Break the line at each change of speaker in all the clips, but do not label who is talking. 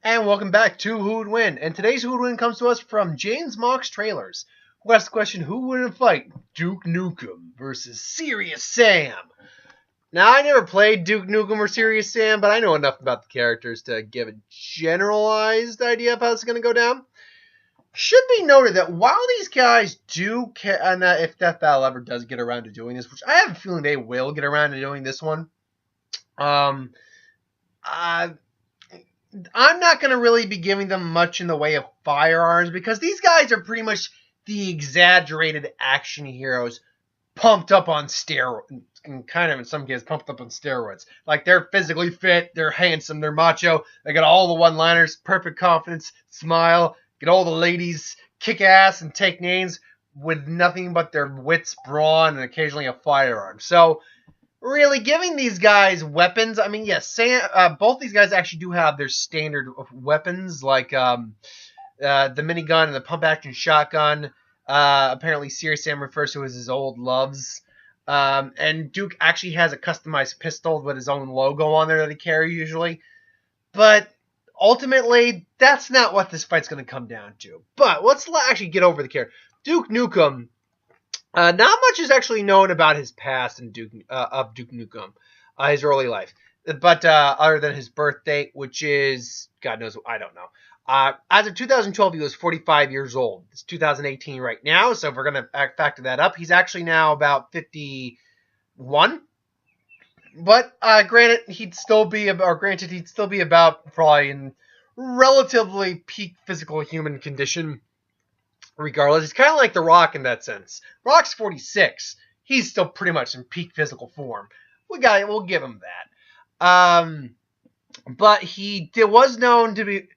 And welcome back to Who Would Win. And today's Who Would Win comes to us from James Mox Trailers, who asked the question, who would in a fight? Duke Nukem versus Serious Sam. Now, I never played Duke Nukem or Serious Sam, but I know enough about the characters to give a generalized idea of how it's going to go down. Should be noted that while these guys do, and if Death Battle ever does get around to doing this, which I have a feeling they will get around to doing this one, I'm not going to really be giving them much in the way of firearms because these guys are pretty much the exaggerated action heroes pumped up on steroids. Kind of, in some cases, pumped up on steroids. Like, they're physically fit, they're handsome, they're macho, they got all the one-liners, perfect confidence, smile, get all the ladies, kick ass, and take names with nothing but their wits, brawn, and occasionally a firearm. So, really, giving these guys weapons, I mean, yes, both these guys actually do have their standard weapons, like the minigun and the pump-action shotgun. Apparently, Serious Sam refers to as his old loves. And Duke actually has a customized pistol with his own logo on there that he carries usually. But ultimately, that's not what this fight's going to come down to. But let's actually get over the character. Duke Nukem. Not much is actually known about his past in Duke Nukem, his early life. But other than his birth date, which is, God knows, I don't know. As of 2012, he was 45 years old. It's 2018 right now, so if we're going to factor that up, he's actually now about 51. But granted, he'd still be about probably in relatively peak physical human condition. Regardless, he's kind of like The Rock in that sense. Rock's 46. He's still pretty much in peak physical form. We'll give him that. But was known to be.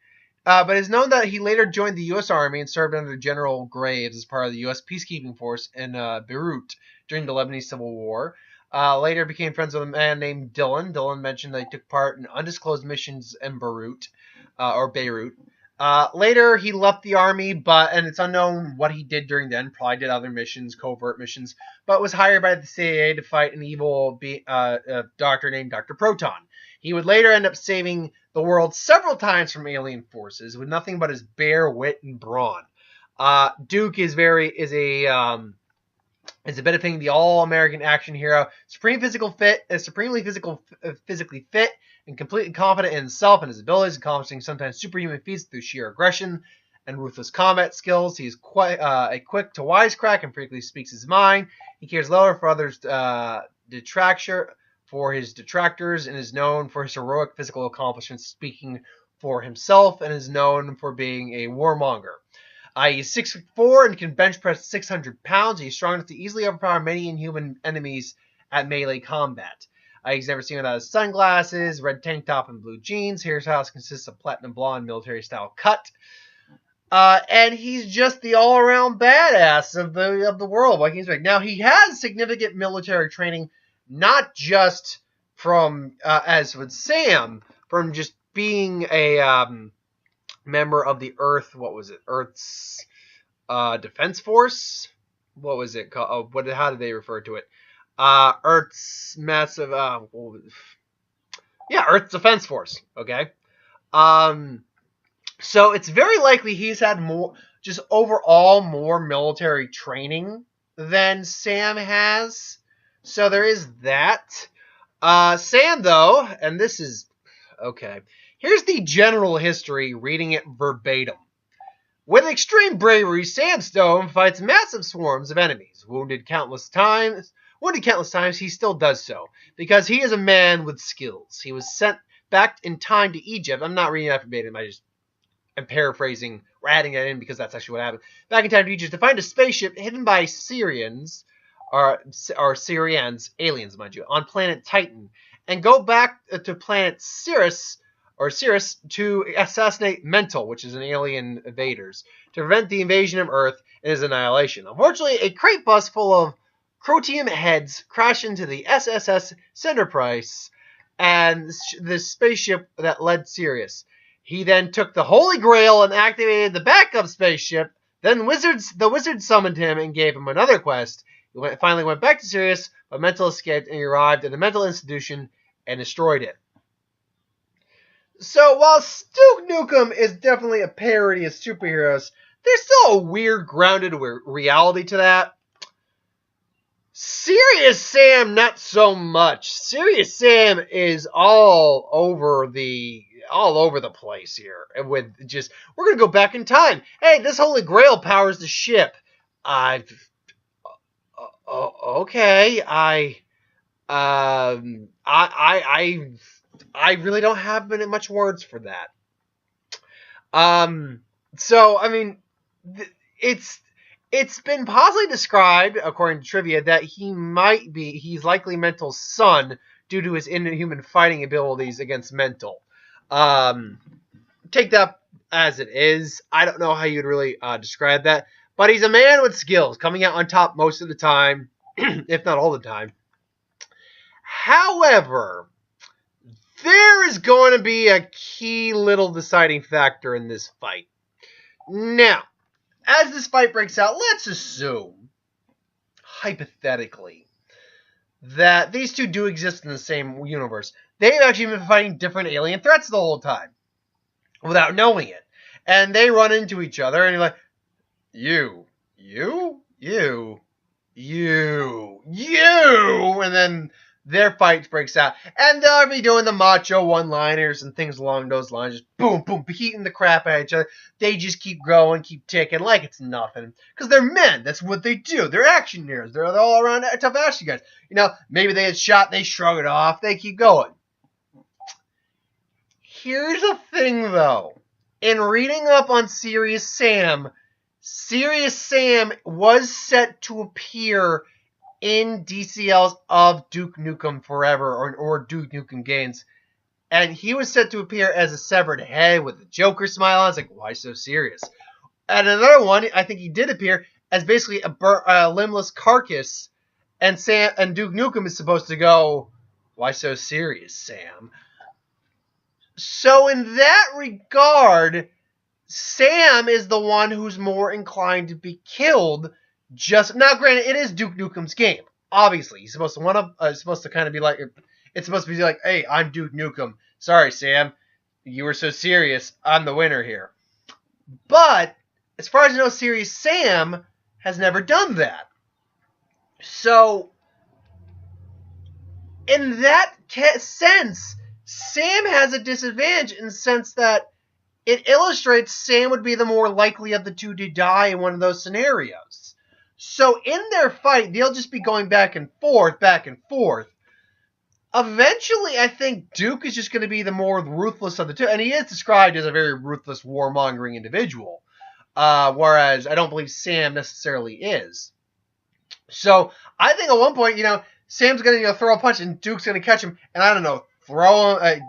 But it's known that he later joined the U.S. Army and served under General Graves as part of the U.S. peacekeeping force in Beirut during the Lebanese Civil War. Later became friends with a man named Dylan. Dylan mentioned that he took part in undisclosed missions in Beirut. Later, he left the army, and it's unknown what he did during then. Probably did other missions, covert missions, but was hired by the CIA to fight an evil doctor named Dr. Proton. He would later end up saving the world several times from alien forces with nothing but his bare wit and brawn. Duke is a bit of thing, the all-American action hero, supremely physically fit, and completely confident in himself and his abilities, accomplishing sometimes superhuman feats through sheer aggression and ruthless combat skills. He is quite quick to wisecrack and frequently speaks his mind. He cares little for others' detractors, and is known for his heroic physical accomplishments, speaking for himself, and is known for being a warmonger. He's 6'4" and can bench press 600 pounds. He's strong enough to easily overpower many inhuman enemies at melee combat. He's never seen without his sunglasses, red tank top, and blue jeans. Hairstyles consists of platinum blonde military-style cut. And he's just the all-around badass of the world. Like he's right now, he has significant military training, not just from as with Sam, from just being a member of the Earth's Defense Force. What was it called? How did they refer to it? Earth's massive, Earth's Defense Force. Okay. So it's very likely he's had more military training than Sam has. So there is that. Sam, though, and this is okay. Here's the general history, reading it verbatim. With extreme bravery, Sam Stone fights massive swarms of enemies. Wounded countless times, he still does so, because he is a man with skills. He was sent back in time to Egypt. I'm not reading that verbatim, I'm paraphrasing, or adding that in because that's actually what happened. Back in time to Egypt to find a spaceship hidden by Syrians, aliens, mind you, on planet Titan, and go back to planet Cirrus to assassinate Mental, which is an alien invaders, to prevent the invasion of Earth and his annihilation. Unfortunately, a crate bus full of Crotium heads crashed into the SSS Enterprise and the spaceship that led Sirius. He then took the Holy Grail and activated the backup spaceship. Then the wizard summoned him and gave him another quest. He finally went back to Sirius, but Mental escaped and he arrived at a mental institution and destroyed it. So while Duke Nukem is definitely a parody of superheroes, there's still a weird grounded reality to that. Serious Sam, not so much. Serious Sam is all over the place here. With just, we're gonna go back in time. Hey, this Holy Grail powers the ship. I, okay. I really don't have much words for that. So I mean, it's been possibly described, according to trivia, that he's likely Mental's son due to his inhuman fighting abilities against Mental. Take that as it is. I don't know how you'd really describe that, but he's a man with skills, coming out on top most of the time, if not all the time. However, there is going to be a key little deciding factor in this fight. Now, as this fight breaks out, let's assume, hypothetically, that these two do exist in the same universe. They've actually been fighting different alien threats the whole time, without knowing it. And they run into each other, and you're like, you, and then their fight breaks out. And they'll be doing the macho one-liners and things along those lines. Just boom, boom, beating the crap out of each other. They just keep growing, keep ticking like it's nothing. Because they're men. That's what they do. They're action heroes. They're all around tough action guys. You know, maybe they get shot, they shrug it off, they keep going. Here's the thing, though. In reading up on Serious Sam was set to appear in DCL's of Duke Nukem Forever or Duke Nukem Games. And he was set to appear as a severed head with a Joker smile. I was like, why so serious? And another one, I think he did appear as basically a limbless carcass. And Duke Nukem is supposed to go, why so serious, Sam? So in that regard, Sam is the one who's more inclined to be killed. Now, granted, it is Duke Nukem's game. Obviously, he's supposed to kind of be like, it's supposed to be like, hey, I'm Duke Nukem. Sorry, Sam, you were so serious. I'm the winner here. But as far as I know, Serious Sam has never done that. So, in that sense, Sam has a disadvantage in the sense that it illustrates Sam would be the more likely of the two to die in one of those scenarios. So in their fight, they'll just be going back and forth. Eventually, I think Duke is just going to be the more ruthless of the two. And he is described as a very ruthless, warmongering individual. Whereas I don't believe Sam necessarily is. So I think at one point, Sam's going to throw a punch and Duke's going to catch him. And I don't know,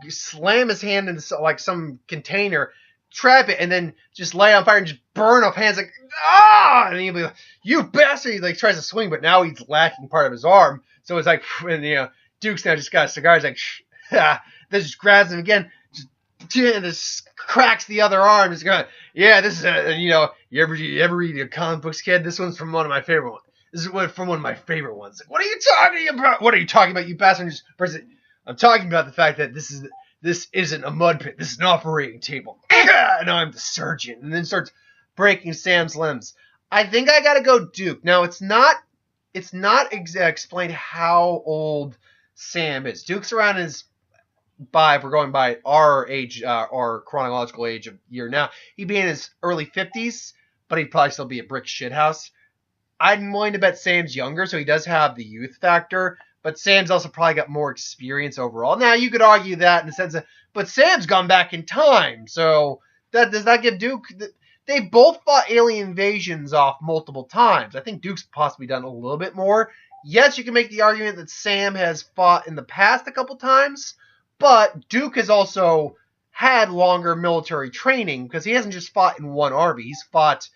slam his hand into like some container, trap it, and then just light it on fire and just burn off hands like, ah! And he'll be like, you bastard! He like tries to swing, but now he's lacking part of his arm. So it's like, and Duke's now just got a cigar. He's like, then just grabs him again, just cracks the other arm. Just going, yeah, this is you ever read your comic books, kid? This one's from one of my favorite ones. This is from one of my favorite ones. Like, what are you talking about? What are you talking about, you bastard? I'm talking about the fact that this isn't a mud pit. This is an operating table. And I'm the surgeon. And then starts breaking Sam's limbs. I think I gotta go Duke. Now, it's not explained how old Sam is. Duke's around if we're going by our age, our chronological age of year now, he'd be in his early 50s, but he'd probably still be a brick shithouse. I'm willing to bet Sam's younger, so he does have the youth factor. But Sam's also probably got more experience overall. Now, you could argue that in the sense that, but Sam's gone back in time. So does that give Duke? They both fought alien invasions off multiple times. I think Duke's possibly done a little bit more. Yes, you can make the argument that Sam has fought in the past a couple times, but Duke has also had longer military training because he hasn't just fought in one army. He's fought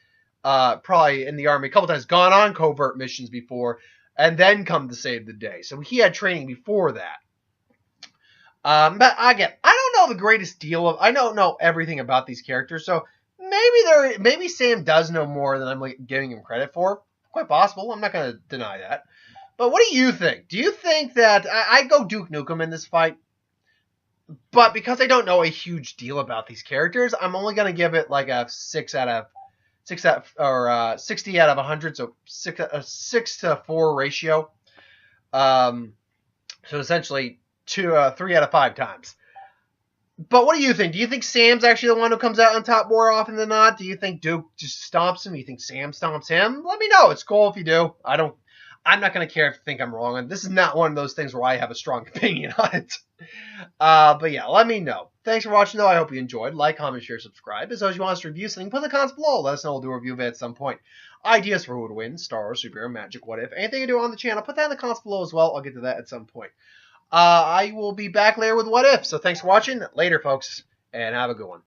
probably in the army a couple times, gone on covert missions before, and then come to save the day. So he had training before that. But again, I don't know the greatest deal of. I don't know everything about these characters, so maybe Sam does know more than I'm giving him credit for. Quite possible. I'm not going to deny that. But what do you think? Do you think that I go Duke Nukem in this fight? But because I don't know a huge deal about these characters, I'm only gonna give it like a 60 out of 100, so a 6-to-4 ratio. So essentially 3 out of 5 times. But what do you think? Do you think Sam's actually the one who comes out on top more often than not? Do you think Duke just stomps him? Do you think Sam stomps him? Let me know. It's cool if you do. I'm not going to care if you think I'm wrong. And this is not one of those things where I have a strong opinion on it. But yeah, let me know. Thanks for watching, though. I hope you enjoyed. Like, comment, share, subscribe. As always, you want us to review something, put in the comments below. Let us know. We'll do a review of it at some point. Ideas for who would win, Star Wars, Superhero, Magic, What If. Anything you do on the channel, put that in the comments below as well. I'll get to that at some point. I will be back later with What If. So thanks for watching. Later, folks, and have a good one.